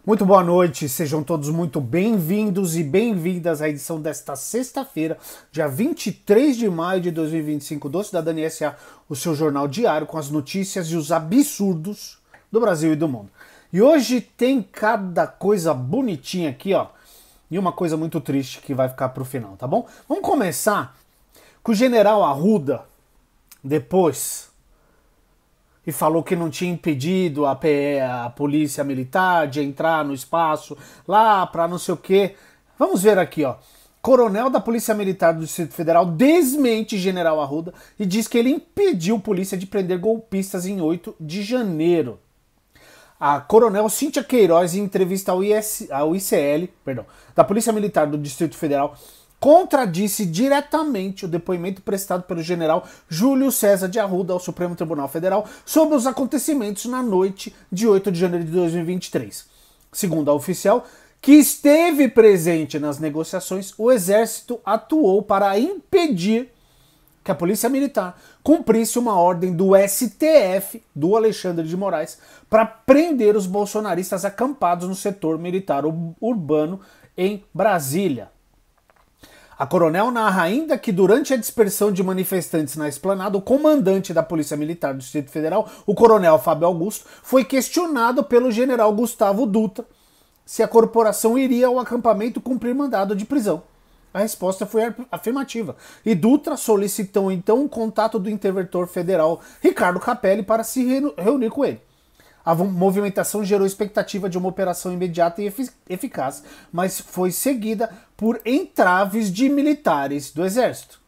Muito boa noite, sejam todos muito bem-vindos e bem-vindas à edição desta sexta-feira, dia 23 de maio de 2025, do Cidadania S.A., o seu jornal diário com as notícias e os absurdos do Brasil e do mundo. E hoje tem cada coisa bonitinha aqui, ó, e uma coisa muito triste que vai ficar pro final, tá bom? Vamos começar com o general Arruda, depois... e falou que não tinha impedido a polícia militar de entrar no espaço lá para não sei o quê. Vamos ver aqui, ó. Coronel da Polícia Militar do Distrito Federal desmente General Arruda e diz que ele impediu polícia de prender golpistas em 8 de janeiro. A coronel Cíntia Queiroz, em entrevista ao ICL, da Polícia Militar do Distrito Federal, contradisse diretamente o depoimento prestado pelo general Júlio César de Arruda ao Supremo Tribunal Federal sobre os acontecimentos na noite de 8 de janeiro de 2023. Segundo a oficial, que esteve presente nas negociações, o Exército atuou para impedir que a Polícia Militar cumprisse uma ordem do STF, do Alexandre de Moraes, para prender os bolsonaristas acampados no setor militar urbano em Brasília. A coronel narra ainda que durante a dispersão de manifestantes na esplanada, o comandante da Polícia Militar do Distrito Federal, o coronel Fábio Augusto, foi questionado pelo general Gustavo Dutra se a corporação iria ao acampamento cumprir mandado de prisão. A resposta foi afirmativa, e Dutra solicitou então o contato do interventor federal Ricardo Capelli para se reunir com ele. A movimentação gerou expectativa de uma operação imediata e eficaz, mas foi seguida por entraves de militares do Exército.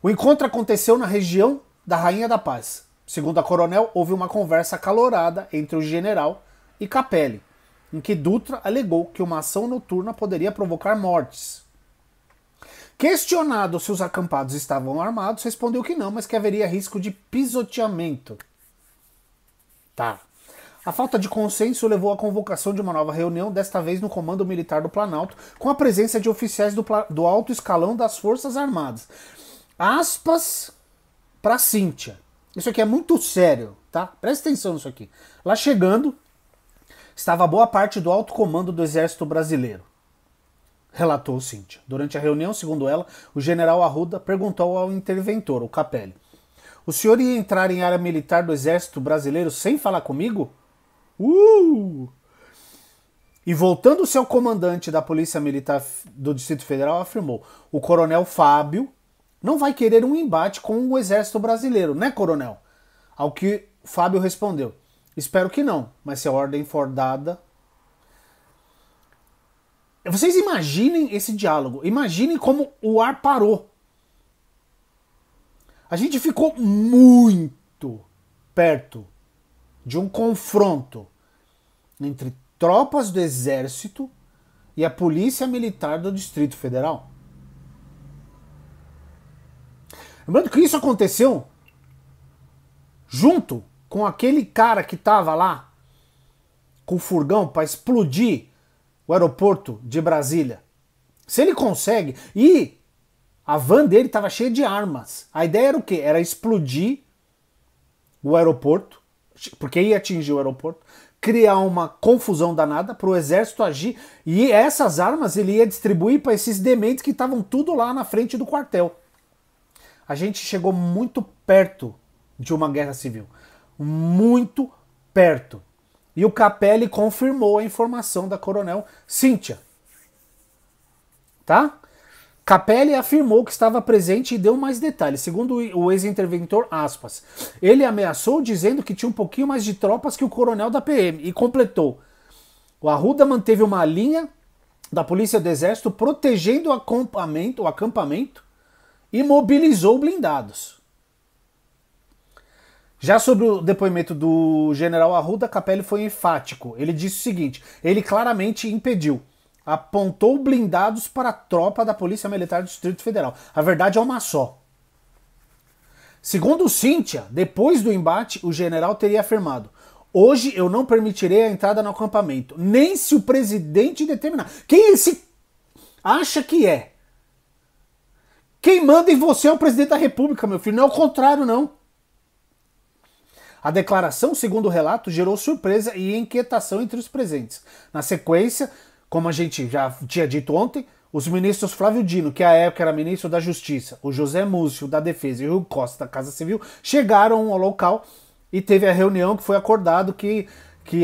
O encontro aconteceu na região da Rainha da Paz. Segundo a coronel, houve uma conversa acalorada entre o general e Capelli, em que Dutra alegou que uma ação noturna poderia provocar mortes. Questionado se os acampados estavam armados, respondeu que não, mas que haveria risco de pisoteamento. A falta de consenso levou à convocação de uma nova reunião, desta vez no Comando Militar do Planalto, com a presença de oficiais do alto escalão das Forças Armadas. Aspas para Cíntia. Isso aqui é muito sério, tá? Presta atenção nisso aqui. Lá chegando, estava boa parte do alto comando do Exército Brasileiro, relatou Cíntia. Durante a reunião, segundo ela, o general Arruda perguntou ao interventor, o Capelli: "O senhor ia entrar em área militar do Exército Brasileiro sem falar comigo?" E voltando-se ao comandante da Polícia Militar do Distrito Federal, afirmou: "O coronel Fábio não vai querer um embate com o Exército Brasileiro, né, coronel?" Ao que Fábio respondeu: "Espero que não, mas se a ordem for dada..." Vocês imaginem esse diálogo, imaginem como o ar parou. A gente ficou muito perto de um confronto entre tropas do Exército e a Polícia Militar do Distrito Federal. Lembrando que isso aconteceu junto com aquele cara que estava lá com o furgão para explodir o aeroporto de Brasília. Se ele consegue... E a van dele estava cheia de armas. A ideia era o quê? Era explodir o aeroporto, porque ia atingir o aeroporto, criar uma confusão danada para o Exército agir, e essas armas ele ia distribuir para esses dementes que estavam tudo lá na frente do quartel. A gente chegou muito perto de uma guerra civil. Muito perto. E o Capelli confirmou a informação da coronel Cíntia. Tá? Capelli afirmou que estava presente e deu mais detalhes. Segundo o ex-interventor, aspas, ele ameaçou dizendo que tinha um pouquinho mais de tropas que o coronel da PM e completou: "O Arruda manteve uma linha da Polícia do Exército protegendo o acampamento e mobilizou blindados." Já sobre o depoimento do general Arruda, Capelli foi enfático. Ele disse o seguinte: ele claramente impediu. Apontou blindados para a tropa da Polícia Militar do Distrito Federal. A verdade é uma só. Segundo Cíntia, depois do embate, o general teria afirmado: "Hoje eu não permitirei a entrada no acampamento, nem se o presidente determinar." Quem se acha que é? Quem manda em você é o presidente da República, meu filho, não é o contrário, não. A declaração, segundo o relato, gerou surpresa e inquietação entre os presentes. Na sequência, como a gente já tinha dito ontem, os ministros Flávio Dino, que à época era ministro da Justiça, o José Múcio, da Defesa, e o Rui Costa, da Casa Civil, chegaram ao local e teve a reunião que foi acordado que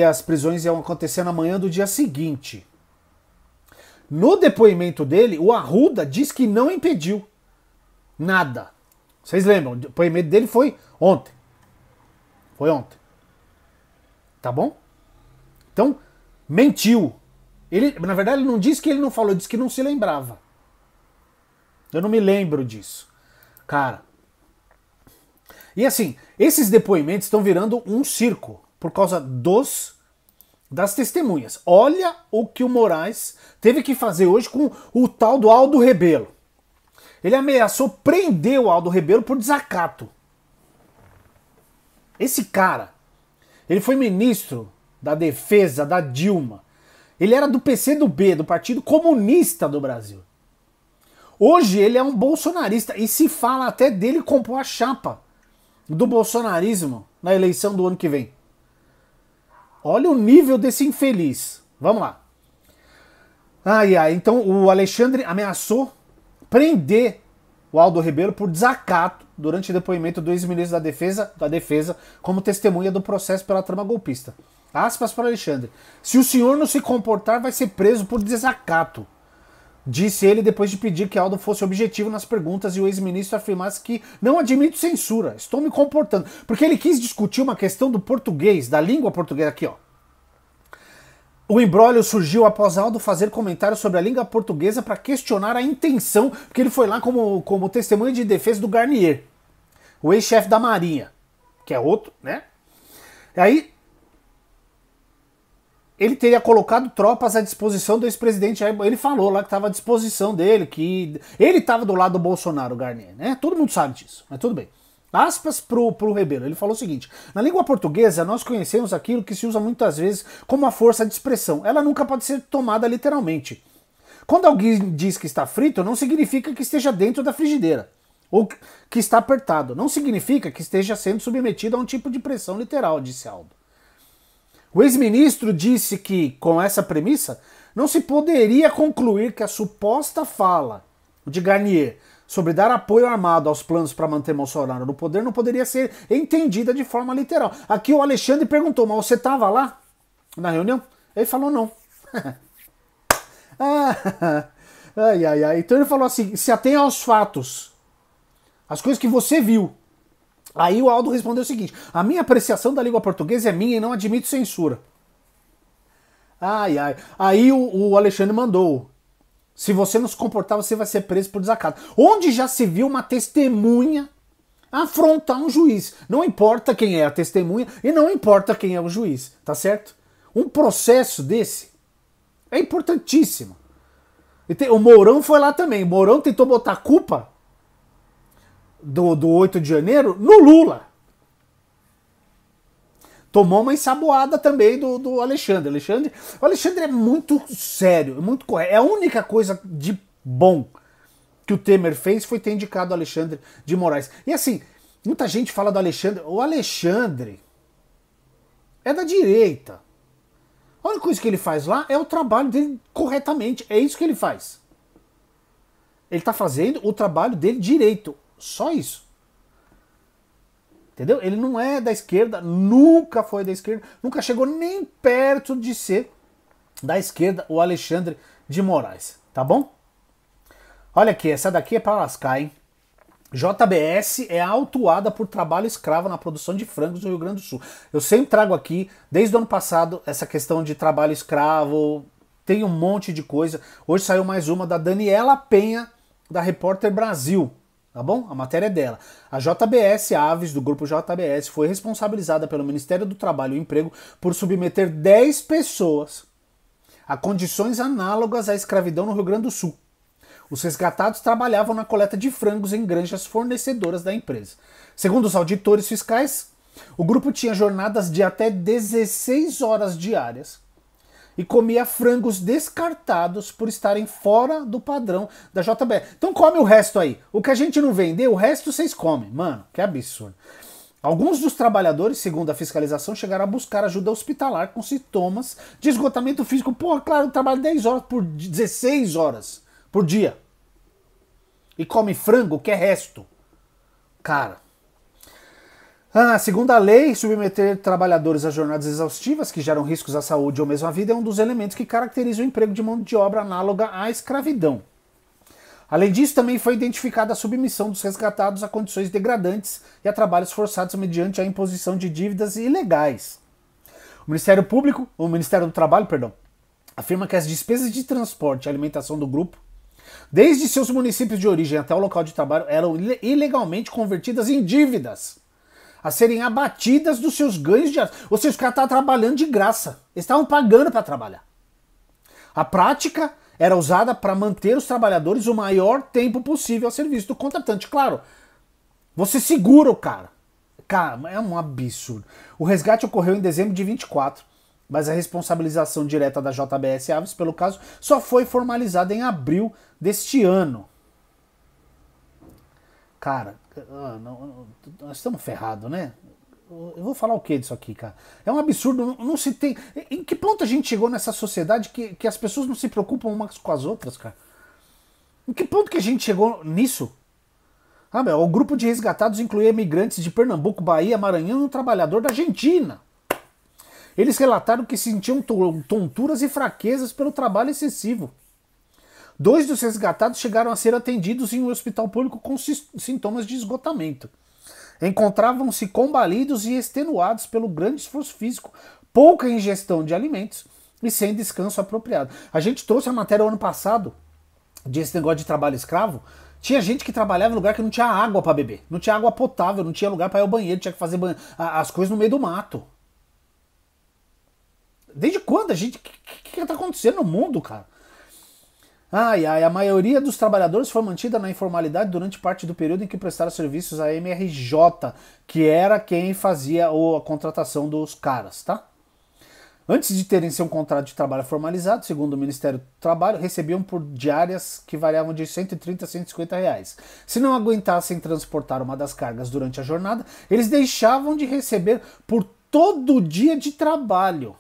as prisões iam acontecer na manhã do dia seguinte. No depoimento dele, o Arruda diz que não impediu nada. Vocês lembram? O depoimento dele foi ontem. Foi ontem. Tá bom? Então, mentiu. Ele, na verdade, ele não disse que ele não falou, ele disse que não se lembrava. Eu não me lembro disso. Cara. E assim, esses depoimentos estão virando um circo por causa das testemunhas. Olha o que o Moraes teve que fazer hoje com o tal do Aldo Rebelo. Ele ameaçou prender o Aldo Rebelo por desacato. Esse cara, ele foi ministro da Defesa da Dilma. Ele era do PCdoB, do Partido Comunista do Brasil. Hoje ele é um bolsonarista e se fala até dele compor a chapa do bolsonarismo na eleição do ano que vem. Olha o nível desse infeliz. Vamos lá. Então o Alexandre ameaçou prender o Aldo Rebelo por desacato durante o depoimento do ex-ministro da Defesa como testemunha do processo pela trama golpista. Aspas para Alexandre. Se o senhor não se comportar, vai ser preso por desacato. Disse ele depois de pedir que Aldo fosse objetivo nas perguntas e o ex-ministro afirmasse que não admito censura, estou me comportando. Porque ele quis discutir uma questão do português, da língua portuguesa. Aqui, ó. O imbróglio surgiu após Aldo fazer comentários sobre a língua portuguesa para questionar a intenção, porque ele foi lá como testemunha de defesa do Garnier, o ex-chefe da Marinha, que é outro, né? E aí, ele teria colocado tropas à disposição do ex-presidente. Ele falou lá que estava à disposição dele, que ele estava do lado do Bolsonaro, o Garnier, né? Todo mundo sabe disso, mas tudo bem. Aspas pro Rebelo. Ele falou o seguinte: na língua portuguesa, nós conhecemos aquilo que se usa muitas vezes como uma força de expressão. Ela nunca pode ser tomada literalmente. Quando alguém diz que está frito, não significa que esteja dentro da frigideira, ou que está apertado. Não significa que esteja sendo submetido a um tipo de pressão literal, disse Aldo. O ex-ministro disse que, com essa premissa, não se poderia concluir que a suposta fala de Garnier sobre dar apoio armado aos planos para manter Bolsonaro no poder não poderia ser entendida de forma literal. Aqui o Alexandre perguntou, mas você estava lá na reunião? Ele falou não. Então ele falou assim, se atenha aos fatos, as coisas que você viu. Aí o Aldo respondeu o seguinte: a minha apreciação da língua portuguesa é minha e não admito censura. Aí o Alexandre mandou: se você não se comportar, você vai ser preso por desacato. Onde já se viu uma testemunha afrontar um juiz? Não importa quem é a testemunha e não importa quem é o juiz, tá certo? Um processo desse é importantíssimo. O Mourão foi lá também. O Mourão tentou botar a culpa do 8 de janeiro no Lula. Tomou uma ensaboada também do Alexandre. O Alexandre é muito sério, muito correto. É a única coisa de bom que o Temer fez foi ter indicado o Alexandre de Moraes. E assim, muita gente fala do Alexandre. O Alexandre é da direita. A única coisa que ele faz lá é o trabalho dele corretamente. É isso que ele faz. Ele está fazendo o trabalho dele direito. Só isso. Entendeu? Ele não é da esquerda, nunca foi da esquerda, nunca chegou nem perto de ser da esquerda o Alexandre de Moraes. Tá bom? Olha aqui, essa daqui é para lascar, hein? JBS é autuada por trabalho escravo na produção de frangos no Rio Grande do Sul. Eu sempre trago aqui, desde o ano passado, essa questão de trabalho escravo, tem um monte de coisa. Hoje saiu mais uma da Daniela Penha, da Repórter Brasil. Tá bom? A matéria é dela. A JBS Aves, do grupo JBS, foi responsabilizada pelo Ministério do Trabalho e Emprego por submeter 10 pessoas a condições análogas à escravidão no Rio Grande do Sul. Os resgatados trabalhavam na coleta de frangos em granjas fornecedoras da empresa. Segundo os auditores fiscais, o grupo tinha jornadas de até 16 horas diárias e comia frangos descartados por estarem fora do padrão da JBS. Então come o resto aí. O que a gente não vendeu, o resto vocês comem. Mano, que absurdo. Alguns dos trabalhadores, segundo a fiscalização, chegaram a buscar ajuda hospitalar com sintomas de esgotamento físico. Porra, claro, trabalha 10 horas por 16 horas por dia. E come frango, que é resto. Cara. Segundo a lei, submeter trabalhadores a jornadas exaustivas que geram riscos à saúde ou mesmo à vida é um dos elementos que caracteriza o emprego de mão de obra análoga à escravidão. Além disso, também foi identificada a submissão dos resgatados a condições degradantes e a trabalhos forçados mediante a imposição de dívidas ilegais. O Ministério do Trabalho, afirma que as despesas de transporte e alimentação do grupo, desde seus municípios de origem até o local de trabalho, eram ilegalmente convertidas em dívidas, a serem abatidas dos seus ganhos de... Ou seja, os caras estavam trabalhando de graça. Eles estavam pagando para trabalhar. A prática era usada para manter os trabalhadores o maior tempo possível ao serviço do contratante. Claro, você segura o cara. Cara, é um absurdo. O resgate ocorreu em dezembro de 24, mas a responsabilização direta da JBS Aves pelo caso só foi formalizada em abril deste ano. Cara, nós estamos ferrados, né? Eu vou falar o que disso aqui, cara? É um absurdo, não se tem... Em que ponto a gente chegou nessa sociedade que as pessoas não se preocupam umas com as outras, cara? Em que ponto que a gente chegou nisso? O grupo de resgatados incluía imigrantes de Pernambuco, Bahia, Maranhão e um trabalhador da Argentina. Eles relataram que sentiam tonturas e fraquezas pelo trabalho excessivo. 2 dos resgatados chegaram a ser atendidos em um hospital público com sintomas de esgotamento. Encontravam-se combalidos e extenuados pelo grande esforço físico, pouca ingestão de alimentos e sem descanso apropriado. A gente trouxe a matéria ano passado desse negócio de trabalho escravo. Tinha gente que trabalhava em lugar que não tinha água para beber, não tinha água potável, não tinha lugar para ir ao banheiro, tinha que fazer as coisas no meio do mato. Desde quando a gente... O que está acontecendo no mundo, cara? A maioria dos trabalhadores foi mantida na informalidade durante parte do período em que prestaram serviços à MRJ, que era quem fazia a contratação dos caras, tá? Antes de terem seu contrato de trabalho formalizado, segundo o Ministério do Trabalho, recebiam por diárias que variavam de 130 a 150 reais. Se não aguentassem transportar uma das cargas durante a jornada, eles deixavam de receber por todo o dia de trabalho.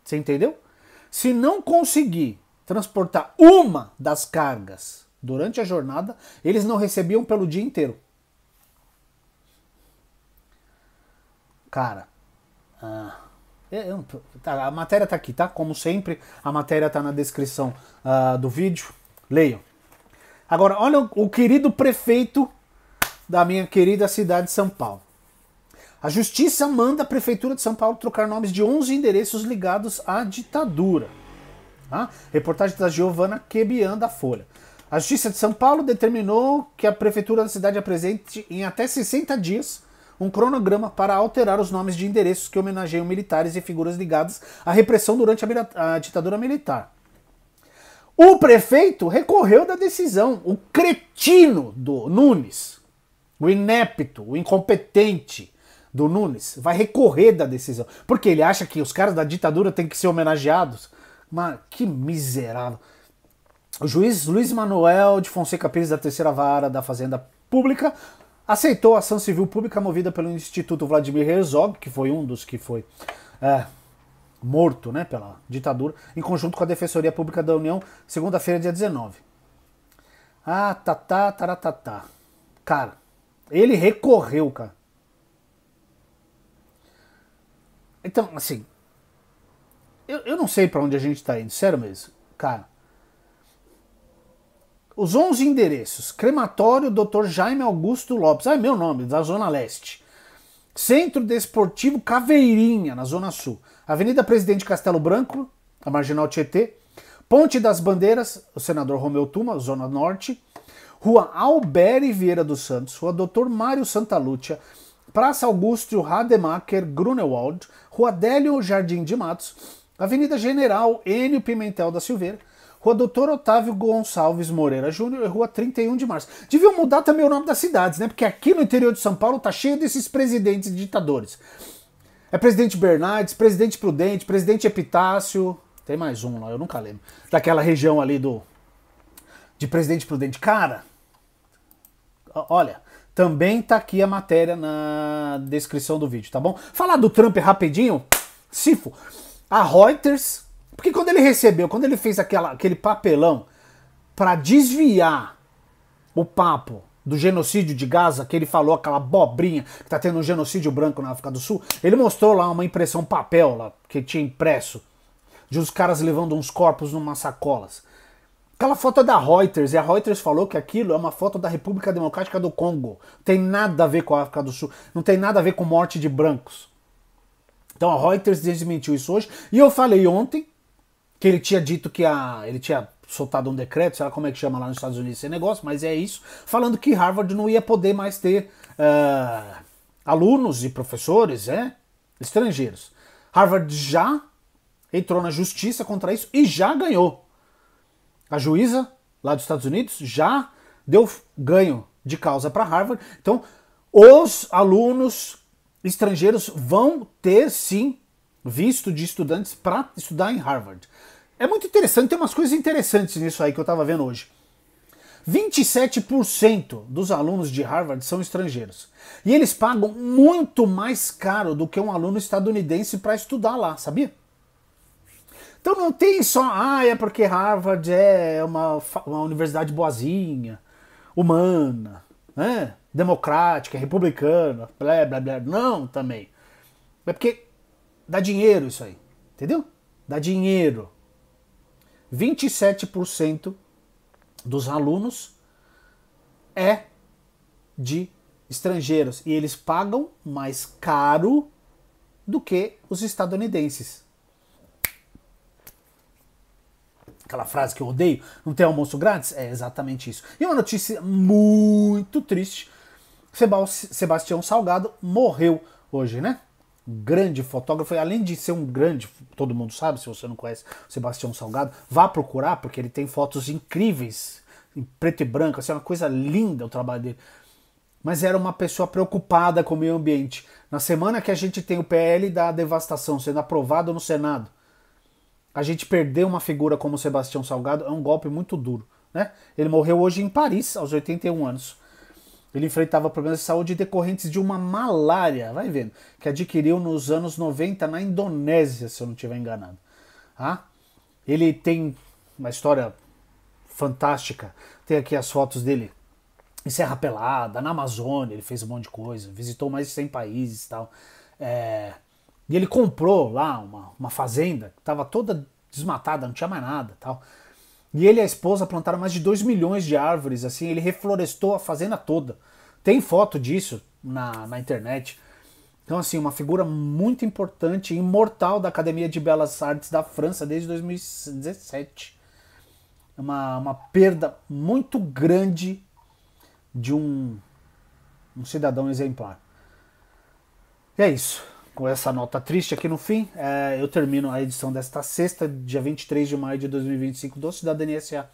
Você entendeu? Se não conseguir transportar uma das cargas durante a jornada, eles não recebiam pelo dia inteiro. Cara, a matéria tá aqui, tá? Como sempre, a matéria tá na descrição do vídeo. Leiam. Agora, olha o querido prefeito da minha querida cidade de São Paulo. A Justiça manda a Prefeitura de São Paulo trocar nomes de 11 endereços ligados à ditadura. Reportagem da Giovana Quebian, da Folha. A Justiça de São Paulo determinou que a Prefeitura da cidade apresente em até 60 dias um cronograma para alterar os nomes de endereços que homenageiam militares e figuras ligadas à repressão durante a ditadura militar. O prefeito recorreu da decisão. O cretino do Nunes, o inepto, o incompetente do Nunes, vai recorrer da decisão. Porque ele acha que os caras da ditadura têm que ser homenageados. Mas que miserável. O juiz Luiz Manuel de Fonseca Pires, da Terceira Vara da Fazenda Pública, aceitou a ação civil pública movida pelo Instituto Vladimir Herzog, que foi um dos que foi morto, né, pela ditadura, em conjunto com a Defensoria Pública da União, segunda-feira, dia 19. Taratata. Cara, ele recorreu, cara. Então, assim, eu não sei pra onde a gente tá indo, sério mesmo. Cara, os 11 endereços: crematório Dr. Jaime Augusto Lopes, meu nome, da Zona Leste. Centro Desportivo Caveirinha, na Zona Sul. Avenida Presidente Castelo Branco, a Marginal Tietê. Ponte das Bandeiras, o Senador Romeu Tuma, Zona Norte. Rua Alberi Vieira dos Santos, Rua Dr. Mário Santalúcia, Praça Augusto Rademacher Grunewald, Rua Délio Jardim de Matos, Avenida General Enio Pimentel da Silveira, Rua Dr. Otávio Gonçalves Moreira Júnior e Rua 31 de Março. Deviam mudar também o nome das cidades, né? Porque aqui no interior de São Paulo tá cheio desses presidentes ditadores. É Presidente Bernardes, Presidente Prudente, Presidente Epitácio, tem mais um lá, eu nunca lembro. Daquela região ali de Presidente Prudente. Cara, olha, Também tá aqui a matéria na descrição do vídeo, tá bom? Falar do Trump rapidinho, Sifo. A Reuters, porque quando ele fez aquele papelão para desviar o papo do genocídio de Gaza, que ele falou aquela abobrinha que tá tendo um genocídio branco na África do Sul, ele mostrou lá uma impressão papel lá, que tinha impresso, de uns caras levando uns corpos numas sacolas. Aquela foto é da Reuters, e a Reuters falou que aquilo é uma foto da República Democrática do Congo. Não tem nada a ver com a África do Sul, não tem nada a ver com morte de brancos. Então a Reuters desmentiu isso hoje, e eu falei ontem que ele tinha dito que ele tinha soltado um decreto, sei lá como é que chama lá nos Estados Unidos esse negócio, mas é isso, falando que Harvard não ia poder mais ter alunos e professores estrangeiros. Harvard já entrou na justiça contra isso e já ganhou. A juíza lá dos Estados Unidos já deu ganho de causa para Harvard. Então, os alunos estrangeiros vão ter, sim, visto de estudantes para estudar em Harvard. É muito interessante, tem umas coisas interessantes nisso aí que eu estava vendo hoje. 27% dos alunos de Harvard são estrangeiros. E eles pagam muito mais caro do que um aluno estadunidense para estudar lá, sabia? Então não tem só, é porque Harvard é uma universidade boazinha, humana, né? Democrática, republicana, blá blá blá. Não, também. É porque dá dinheiro isso aí, entendeu? Dá dinheiro. 27% dos alunos é de estrangeiros e eles pagam mais caro do que os estadunidenses. Aquela frase que eu odeio, não tem almoço grátis? É exatamente isso. E uma notícia muito triste, Sebastião Salgado morreu hoje, né? Grande fotógrafo, e além de ser um grande, todo mundo sabe, se você não conhece o Sebastião Salgado, vá procurar, porque ele tem fotos incríveis, em preto e branco, assim, é uma coisa linda o trabalho dele. Mas era uma pessoa preocupada com o meio ambiente. Na semana que a gente tem o PL da devastação sendo aprovado no Senado, a gente perder uma figura como o Sebastião Salgado é um golpe muito duro, né? Ele morreu hoje em Paris, aos 81 anos. Ele enfrentava problemas de saúde decorrentes de uma malária, vai vendo, que adquiriu nos anos 90 na Indonésia, se eu não estiver enganado. Ele tem uma história fantástica. Tem aqui as fotos dele em Serra Pelada, na Amazônia, ele fez um monte de coisa, visitou mais de 100 países e tal. E ele comprou lá uma fazenda que estava toda desmatada, não tinha mais nada tal. E ele e a esposa plantaram mais de 2 milhões de árvores, assim, ele reflorestou a fazenda toda. Tem foto disso na internet. Então, assim, uma figura muito importante, imortal da Academia de Belas Artes da França desde 2017. É uma perda muito grande de um cidadão exemplar. E é isso. Com essa nota triste aqui no fim, eu termino a edição desta sexta, dia 23 de maio de 2025, do Cidadania S.A.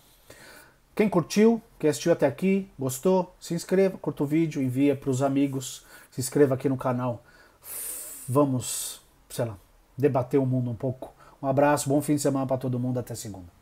Quem curtiu, quem assistiu até aqui, gostou, se inscreva, curta o vídeo, envia para os amigos, se inscreva aqui no canal. Vamos, sei lá, debater o mundo um pouco. Um abraço, bom fim de semana para todo mundo, até segunda.